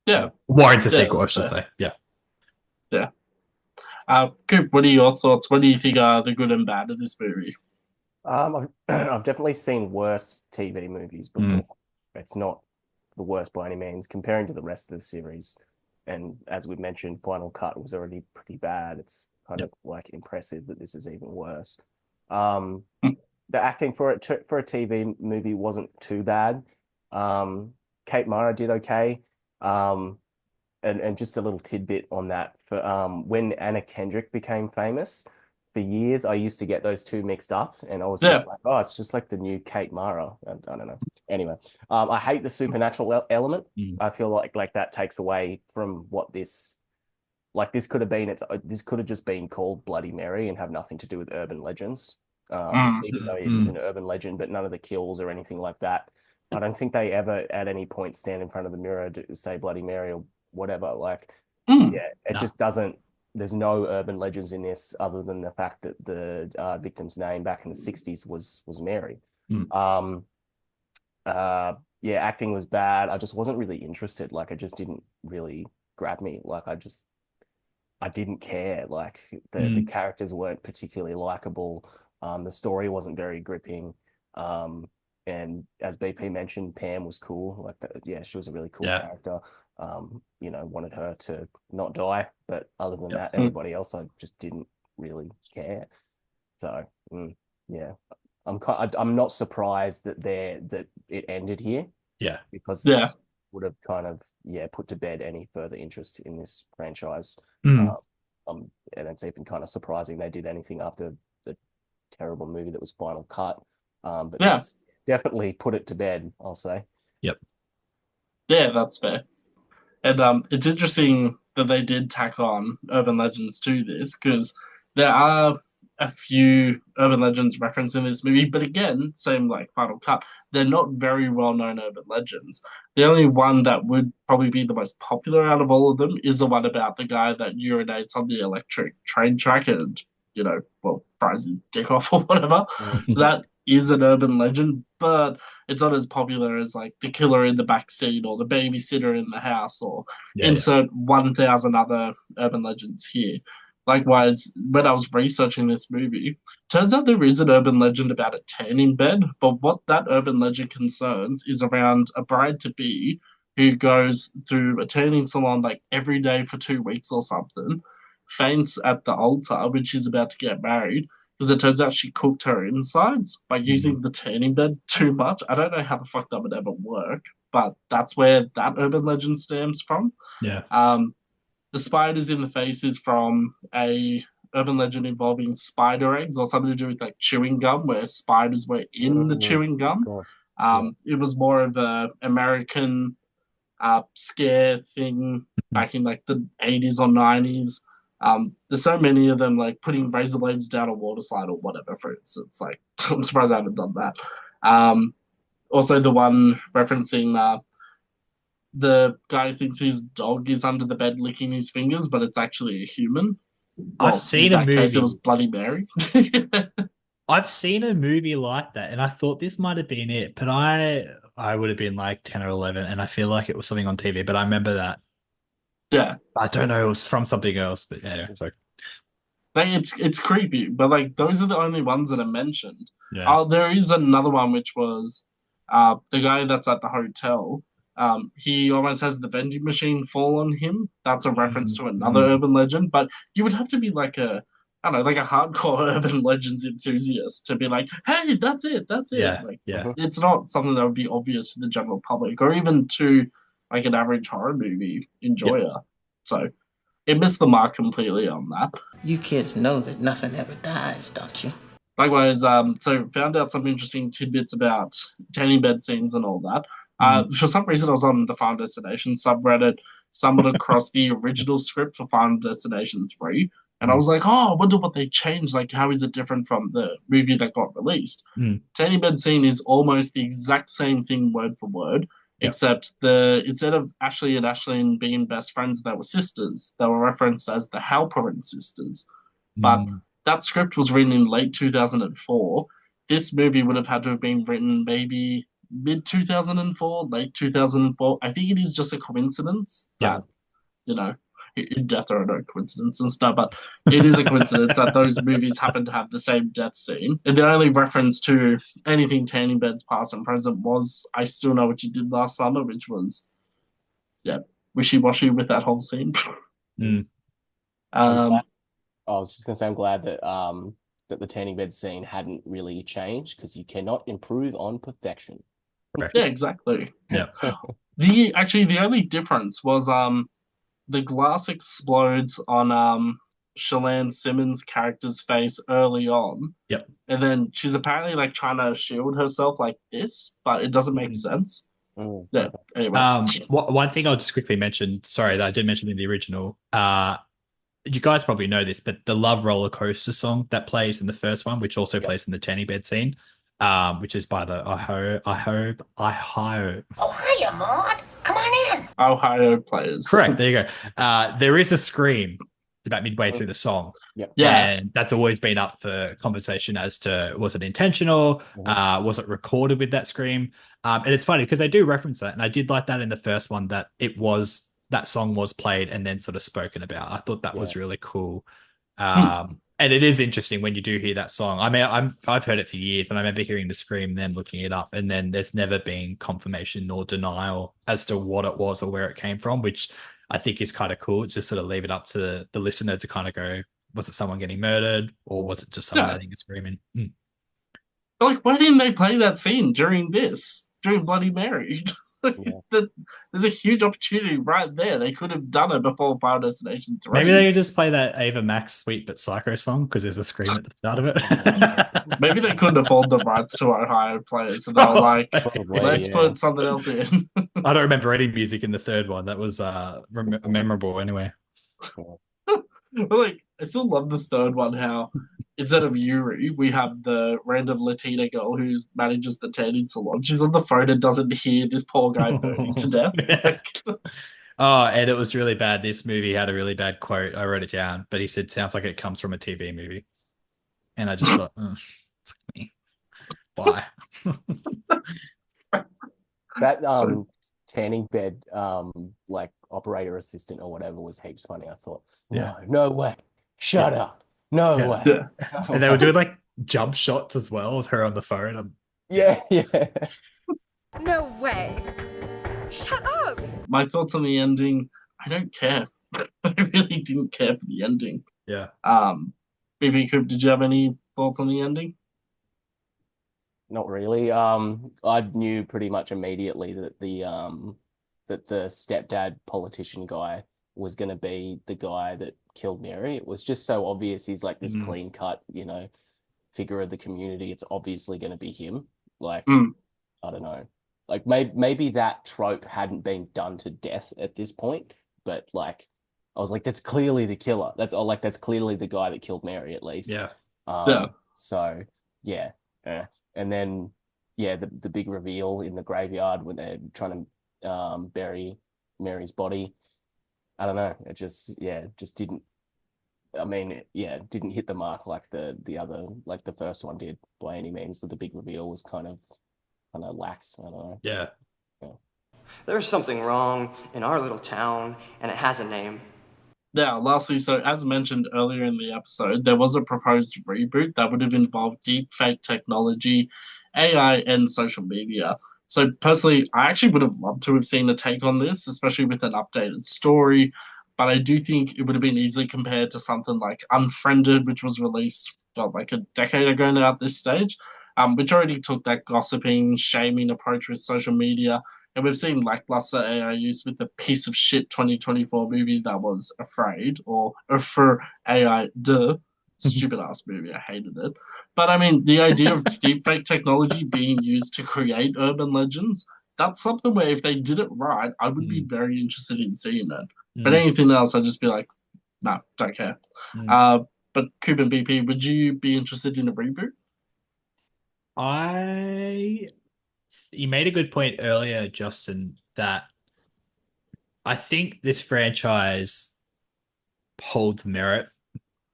Yeah. Warrants a sequel, I should say. Yeah. Yeah. Coop, what are your thoughts? What do you think are the good and bad of this movie? I've definitely seen worse TV movies before. It's not the worst by any means comparing to the rest of the series. And as we mentioned, Final Cut was already pretty bad. It's kind of like impressive that this is even worse. The acting for a TV movie wasn't too bad. Kate Mara did okay. And just a little tidbit on that, for when Anna Kendrick became famous, for years I used to get those two mixed up, and I was just like, oh, it's just like the new Kate Mara. I don't know. Anyway, I hate the supernatural element. I feel like that takes away from what this could have been. This could have just been called Bloody Mary and have nothing to do with urban legends. Even though it is an urban legend, but none of the kills or anything like that. I don't think they ever at any point stand in front of the mirror to say Bloody Mary or whatever. Just doesn't. There's no urban legends in this other than the fact that the victim's name back in the 60s was Mary. Acting was bad. I just wasn't really interested. Like, it just didn't really grab me. Like, I didn't care. Like, the characters weren't particularly likable. The story wasn't very gripping. And as BP mentioned, Pam was cool. She was a really cool character. Wanted her to not die, but other than that, everybody else I just didn't really care. So I'm not surprised that it ended here. Yeah, because would have kind of put to bed any further interest in this franchise. And it's even kind of surprising they did anything after the terrible movie that was Final Cut. But this definitely put it to bed, I'll say. Yep. Yeah, that's fair. And it's interesting that they did tack on urban legends to this, because there are a few urban legends referenced in this movie, but again, same like Final Cut, they're not very well-known urban legends. The only one that would probably be the most popular out of all of them is the one about the guy that urinates on the electric train track and, fries his dick off or whatever. That is an urban legend, but it's not as popular as like the killer in the back seat or the babysitter in the house or insert 1,000 other urban legends here. Likewise, when I was researching this movie, turns out there is an urban legend about a tanning bed, but what that urban legend concerns is around a bride-to-be who goes through a tanning salon like every day for 2 weeks or something, faints at the altar when she's about to get married, because it turns out she cooked her insides by using the tanning bed too much. I don't know how the fuck that would ever work, but that's where that urban legend stems from. Yeah. The spiders in the face is from a urban legend involving spider eggs or something to do with like chewing gum, where spiders were in the chewing gum. It was more of a American scare thing back in like the 80s or 90s. There's so many of them, like putting razor blades down a water slide or whatever, for instance. Like, I'm surprised I haven't done that. Also, the one referencing the guy thinks his dog is under the bed licking his fingers, but it's actually a human. I've seen a movie. In that case, it was Bloody Mary. I've seen a movie like that, and I thought this might have been it, but I would have been like 10 or 11, and I feel like it was something on TV, but I remember that. Yeah. I don't know, it was from something else, but yeah, sorry. Like, it's creepy, but like those are the only ones that are mentioned. Yeah. There is another one which was the guy that's at the hotel. He almost has the vending machine fall on him. That's a reference to another urban legend, but you would have to be like a I don't know, like a hardcore urban legends enthusiast to be like, hey, that's it. Yeah, Like, yeah. it's not something that would be obvious to the general public or even to like an average horror movie Yep. enjoyer. So it missed the mark completely on that. You kids know that nothing ever dies, don't you? Likewise, so found out some interesting tidbits about tanning bed scenes and all that. For some reason, I was on the Final Destination subreddit, stumbled across the original script for Final Destination 3, and I was like, oh, I wonder what they changed. Like, how is it different from the movie that got released? Tanning bed scene is almost the exact same thing, word for word, Yep. except instead of Ashley and Ashlyn being best friends, they were sisters. They were referenced as the Halperin sisters. But that script was written in late 2004. This movie would have had to have been written maybe mid 2004, late 2004. I think it is just a coincidence Yeah. that, you know, death are no coincidences, no, but it is a coincidence that those movies happen to have the same death scene. And the only reference to anything Tanning Bed's past and present was I Still Know What You Did Last Summer, which was, yeah, wishy washy with that whole scene. I was just gonna say I'm glad that that the tanning bed scene hadn't really changed because you cannot improve on perfection. Yeah, exactly. Yeah. The only difference was the glass explodes on Shalane Simmons' character's face early on. Yep. And then she's apparently like trying to shield herself like this, but it doesn't make sense. Yeah. Anyway. One thing I'll just quickly mention, sorry, that I did mention in the original, you guys probably know this, but the Love Roller Coaster song that plays in the first one, which also plays in the tanning bed scene, which is by the Ohio. Oh, hiya, Maud. Come on in. Ohio players. Correct. There you go. There is a scream about midway through the song. Yeah. And that's always been up for conversation as to was it intentional? Was it recorded with that scream? And it's funny because they do reference that. And I did like that in the first one that that song was played and then sort of spoken about. I thought that was really cool. And it is interesting when you do hear that song. I mean, I've heard it for years, and I remember hearing the scream and then looking it up, and then there's never been confirmation nor denial as to what it was or where it came from, which I think is kind of cool. Just sort of leave it up to the listener to kind of go, was it someone getting murdered or was it just someone adding a screaming? Like, why didn't they play that scene during Bloody Mary? There's a huge opportunity right there. They could have done it before Final Destination 3. Maybe they could just play that Ava Max Sweet But Psycho song because there's a scream at the start of it. Maybe they couldn't afford the rights to Ohio players, and they were like, let's put something else in. I don't remember any music in the third one. That was memorable anyway. Like, I still love the third one, how instead of Yuri, we have the random Latina girl who manages the tanning salon. She's on the phone and doesn't hear this poor guy burning to death. Oh, and it was really bad. This movie had a really bad quote. I wrote it down, but he said, sounds like it comes from a TV movie. And I just thought, why? That tanning bed like operator assistant or whatever was heaps funny. I thought, no way. Shut up. No way. Yeah. And they were doing like jump shots as well of her on the phone. Yeah. No way. Shut up. My thoughts on the ending, I don't care. I really didn't care for the ending. Yeah. BB Coop, did you have any thoughts on the ending? Not really. I knew pretty much immediately that the stepdad politician guy was going to be the guy that killed Mary. It was just so obvious. He's like this clean cut, figure of the community. It's obviously going to be him. Like, I don't know. Like maybe that trope hadn't been done to death at this point, but like, I was like, that's clearly the killer. That's clearly the guy that killed Mary, at least. Yeah. So yeah. And then the big reveal in the graveyard when they're trying to bury Mary's body. I don't know. It just didn't. I mean, it didn't hit the mark like the other, like the first one did by any means. That the big reveal was kind of lax. I don't know. Yeah. There's something wrong in our little town, and it has a name. Yeah, lastly, so as mentioned earlier in the episode, there was a proposed reboot that would have involved deepfake technology, AI, and social media. So personally, I actually would have loved to have seen a take on this, especially with an updated story. but I do think it would have been easily compared to something like Unfriended, which was released like a decade ago now at this stage, which already took that gossiping, shaming approach with social media. And we've seen lackluster AI use with the piece of shit 2024 movie that was Afraid or for AI, stupid ass movie. I hated it. But I mean, the idea of deepfake technology being used to create urban legends, that's something where if they did it right, I would be very interested in seeing it. But anything else, I'd just be like, no, don't care. But Coop and BP, would you be interested in a reboot? You made a good point earlier, Justin, that I think this franchise holds merit,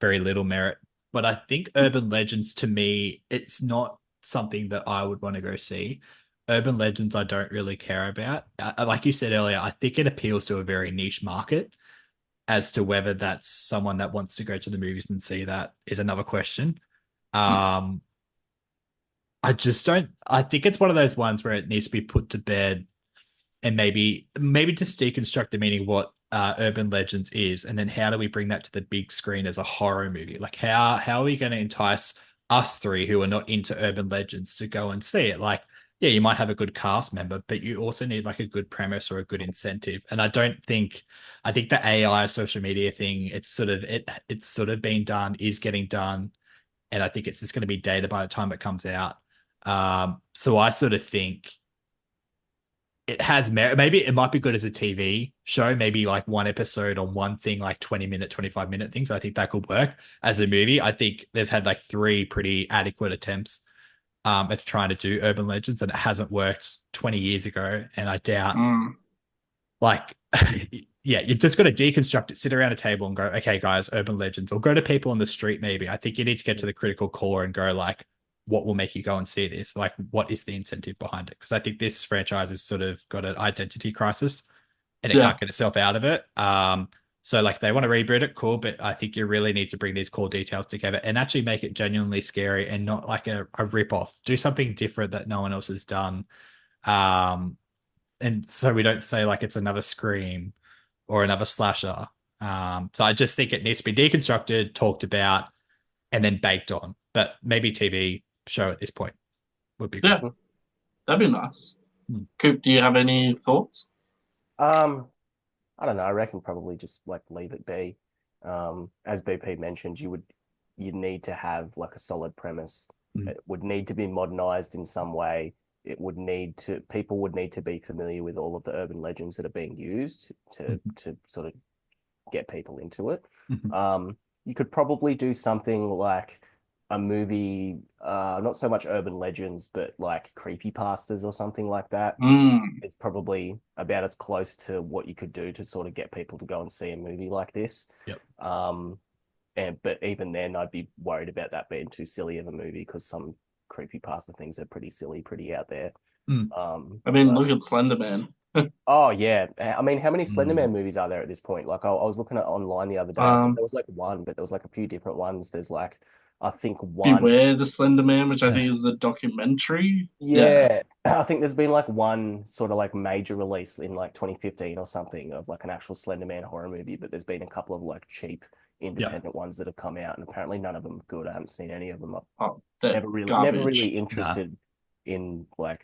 very little merit. But I think Urban Legends, to me, it's not something that I would want to go see. Urban Legends, I don't really care about. Like you said earlier, I think it appeals to a very niche market. As to whether that's someone that wants to go to the movies and see that is another question. I just don't. I think it's one of those ones where it needs to be put to bed, and maybe just deconstruct the meaning of what Urban Legends is, and then how do we bring that to the big screen as a horror movie? Like how are we going to entice us three who are not into Urban Legends to go and see it? Like, yeah, you might have a good cast member, but you also need like a good premise or a good incentive. And I think the AI social media thing, it's sort of being done, is getting done, and I think it's just going to be dated by the time it comes out. So I sort of think it has merit. Maybe it might be good as a TV show, maybe like one episode on one thing, like 20-minute, 25-minute things. I think that could work. As a movie, I think they've had like 3 pretty adequate attempts at trying to do Urban Legends, and it hasn't worked 20 years ago. And I doubt, like, yeah, you've just got to deconstruct it, sit around a table and go, okay, guys, Urban Legends, or go to people on the street. Maybe I think you need to get to the critical core and go like, what will make you go and see this? Like, what is the incentive behind it? Because I think this franchise has sort of got an identity crisis, and it can't get itself out of it. So like they want to reboot it, cool, but I think you really need to bring these core details together and actually make it genuinely scary and not like a rip-off. Do something different that no one else has done. And so we don't say like it's another Scream or another slasher. So I just think it needs to be deconstructed, talked about, and then baked on. But maybe TV show at this point would be good. That'd be nice. Coop, do you have any thoughts? I don't know. I reckon probably just like leave it be. As BP mentioned, you'd need to have like a solid premise. It would need to be modernized in some way. People would need to be familiar with all of the urban legends that are being used to sort of get people into it. You could probably do something like a movie, not so much urban legends, but like creepypastas or something like that. It's probably about as close to what you could do to sort of get people to go and see a movie like this. But even then, I'd be worried about that being too silly of a movie because some creepypasta things are pretty silly, pretty out there. I mean, look at Slenderman. Oh yeah, I mean, how many Slenderman movies are there at this point? Like I was looking at online the other day. I think there was like one, but there was like a few different ones. There's like, I think one. Beware the Slenderman, which I think is the documentary. Yeah, I think there's been like one sort of like major release in like 2015 or something of like an actual Slenderman horror movie, but there's been a couple of like cheap independent ones that have come out, and apparently none of them are good. I haven't seen any of them. Never really interested in like,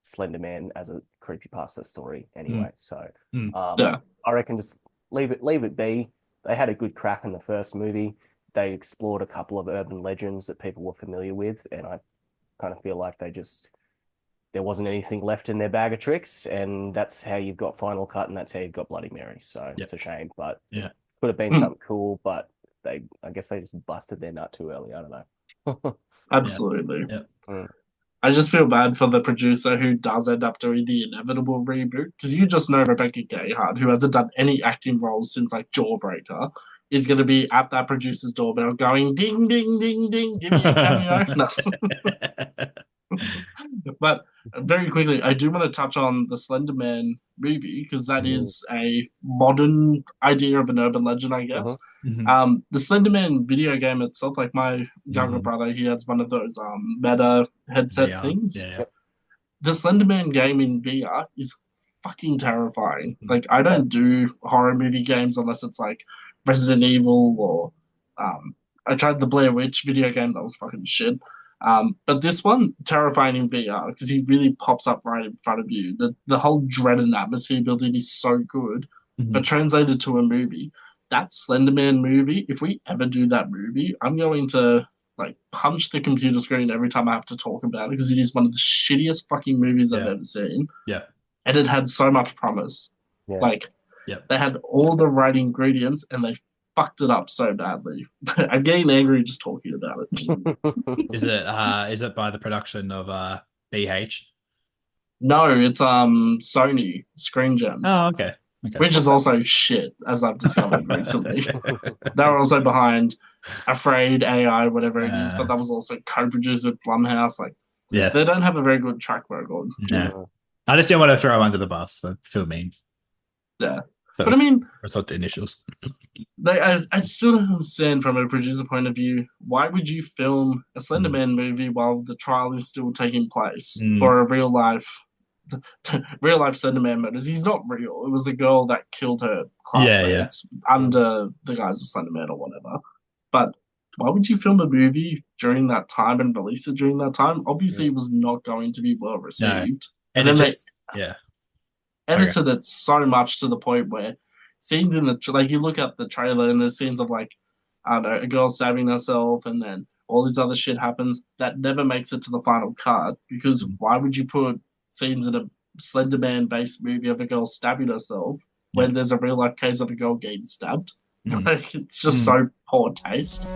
Slenderman as a creepypasta story anyway. So I reckon just leave it be. They had a good crack in the first movie. They explored a couple of urban legends that people were familiar with, and I kind of feel like there wasn't anything left in their bag of tricks, and that's how you've got Final Cut, and that's how you've got Bloody Mary. So it's a shame, but could have been something cool, but I guess they just busted their nut too early. I don't know. Absolutely. I just feel bad for the producer who does end up doing the inevitable reboot, because you just know Rebecca Gayheart, who hasn't done any acting roles since like Jawbreaker, is going to be at that producer's doorbell going ding ding ding ding, give me a cameo. No. But very quickly, I do want to touch on the Slenderman movie, because that is a modern idea of an urban legend, I guess. The Slenderman video game itself, like my younger brother, he has one of those meta headset things. The Slenderman game in VR is fucking terrifying. Like, I don't do horror movie games unless it's like Resident Evil or I tried the Blair Witch video game, that was fucking shit. But this one, terrifying in VR because he really pops up right in front of you. The whole dread and atmosphere building is so good, but translated to a movie, that Slenderman movie, if we ever do that movie, I'm going to like punch the computer screen every time I have to talk about it because it is one of the shittiest fucking movies I've ever seen. Yeah. And it had so much promise. Yeah. Like, they had all the right ingredients and they fucked it up so badly. I'm getting angry just talking about it. Is it by the production of BH? No, it's Sony Screen Gems. Oh, okay. Which is also shit, as I've discovered recently. They were also behind Afraid AI, whatever it is, but that was also co-produced with Blumhouse. Like, they don't have a very good track record. No. I just didn't want to throw him under the bus. So I feel mean. Yeah. So but I mean, it's not the initials. I still don't understand from a producer point of view, why would you film a Slenderman movie while the trial is still taking place for a real life Slenderman murders? He's not real. It was the girl that killed her classmates under the guise of Slenderman or whatever. But why would you film a movie during that time and release it during that time? Obviously, it was not going to be well received. No. And then they edited it so much to the point where scenes in the like you look at the trailer and there's scenes of like, I don't know, a girl stabbing herself and then all this other shit happens that never makes it to the final cut because why would you put scenes in a Slenderman based movie of a girl stabbing herself when there's a real life case of a girl getting stabbed? Like, it's just so poor taste.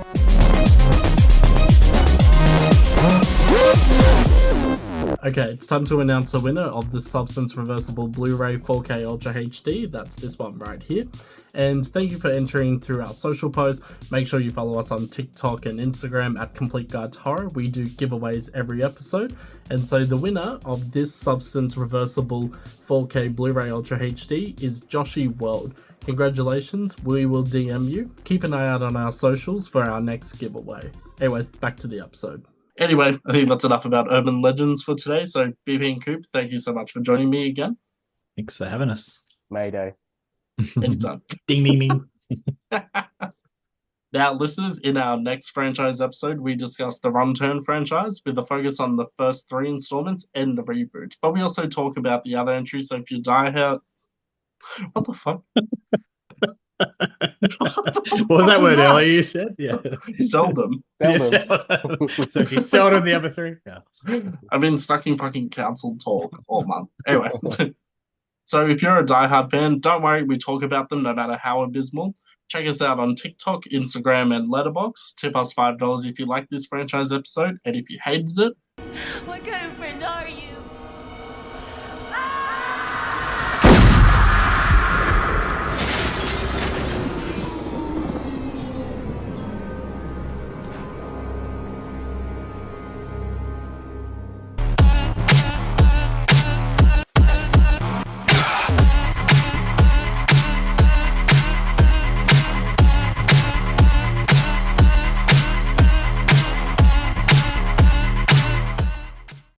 Okay, it's time to announce the winner of the Substance Reversible Blu-ray 4K Ultra HD. That's this one right here. And thank you for entering through our social posts. Make sure you follow us on TikTok and Instagram at Complete Guide to Horror. We do giveaways every episode. And so the winner of this Substance Reversible 4K Blu-ray Ultra HD is Joshy World. Congratulations, we will DM you. Keep an eye out on our socials for our next giveaway. Anyways, back to the episode. Anyway, I think that's enough about urban legends for today. So, BP and Coop, thank you so much for joining me again. Thanks for having us. Mayday. Anytime. Ding, ding, ding. Now, listeners, in our next franchise episode, we discuss the Run Turn franchise with a focus on the first 3 installments and the reboot. But we also talk about the other entries. So, if you die out, what the fuck? What was that word earlier you said? Yeah. Seldom. So if you seldom the other 3? Yeah. I've been stuck in fucking council talk all month. Anyway. So if you're a diehard fan, don't worry, we talk about them no matter how abysmal. Check us out on TikTok, Instagram, and Letterboxd. Tip us $5 if you like this franchise episode, and if you hated it, What kind of